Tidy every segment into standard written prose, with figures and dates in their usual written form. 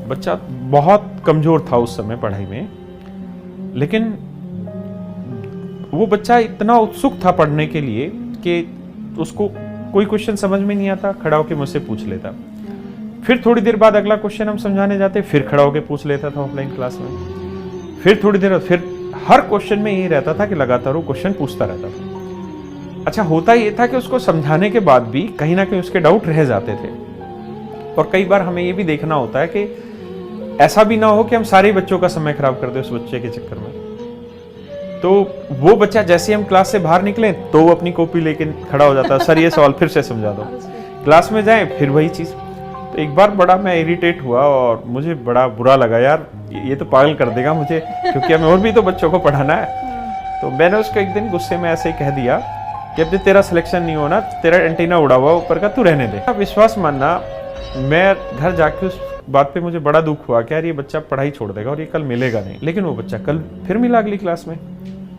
बच्चा बहुत कमज़ोर था उस समय पढ़ाई में, लेकिन वो बच्चा इतना उत्सुक था पढ़ने के लिए कि उसको कोई क्वेश्चन समझ में नहीं आता, खड़ा होकर मुझसे पूछ लेता। फिर थोड़ी देर बाद अगला क्वेश्चन हम समझाने जाते, फिर खड़ा होकर पूछ लेता था ऑफलाइन क्लास में। फिर थोड़ी देर, फिर हर क्वेश्चन में यही रहता था कि लगातार वो क्वेश्चन पूछता रहता था। अच्छा, होता ये था कि उसको समझाने के बाद भी कहीं ना कहीं उसके डाउट रह जाते थे, और कई बार हमें ये भी देखना होता है कि ऐसा भी ना हो कि हम सारे बच्चों का समय खराब कर दें उस बच्चे के चक्कर में। तो वो बच्चा जैसे हम क्लास से बाहर निकले तो वो अपनी कॉपी लेके खड़ा हो जाता, सर ये सवाल फिर से समझा दो। क्लास में जाए फिर वही चीज़। तो एक बार बड़ा मैं इरिटेट हुआ और मुझे बड़ा बुरा लगा, यार ये तो पागल कर देगा मुझे, क्योंकि हमें और भी तो बच्चों को पढ़ाना है। तो मैंने उसको एक दिन गुस्से में ऐसे ही कह दिया कि अब तेरा सिलेक्शन नहीं होना, तेरा एंटीना उड़ा हुआ ऊपर का, तू रहने दे। आप विश्वास मानना, मैं घर जाके उस बात पे मुझे बड़ा दुख हुआ कि यार ये बच्चा पढ़ाई छोड़ देगा और ये कल मिलेगा नहीं। लेकिन वो बच्चा कल फिर मिला अगली क्लास में,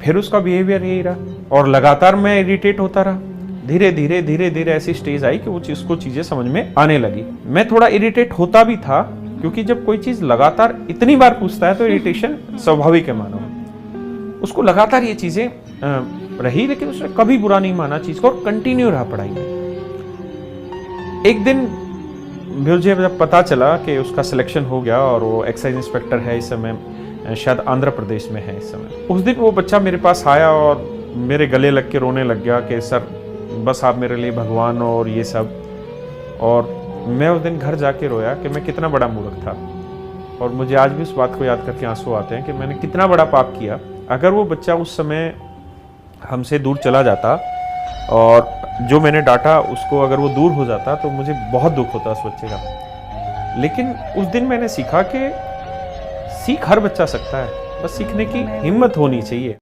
फिर उसका बिहेवियर यही रहा और लगातार मैं इरिटेट होता रहा। धीरे धीरे धीरे धीरे ऐसी स्टेज आई कि वो उसको चीज़ें समझ में आने लगी। मैं थोड़ा इरिटेट होता भी था, क्योंकि जब कोई चीज़ लगातार इतनी बार पूछता है तो इरिटेशन स्वाभाविक है मानो। उसको लगातार ये चीज़ें रही, लेकिन उसने कभी बुरा नहीं माना चीज़ को और कंटिन्यू रहा पढ़ाई में। एक दिन मुझे जब पता चला कि उसका सिलेक्शन हो गया और वो एक्साइज इंस्पेक्टर है इस समय, शायद आंध्र प्रदेश में है इस समय, उस दिन वो बच्चा मेरे पास आया और मेरे गले लग के रोने लग गया कि सर बस आप मेरे लिए भगवान हो और ये सब। और मैं उस दिन घर जाके रोया कि मैं कितना बड़ा मूर्ख था, और मुझे आज भी उस बात को याद करके आंसू आते हैं कि मैंने कितना बड़ा पाप किया। अगर वो बच्चा उस समय हमसे दूर चला जाता और जो मैंने डांटा उसको अगर वो दूर हो जाता तो मुझे बहुत दुख होता उस बच्चे का। लेकिन उस दिन मैंने सीखा कि सीख हर बच्चा सकता है, बस सीखने की हिम्मत होनी चाहिए।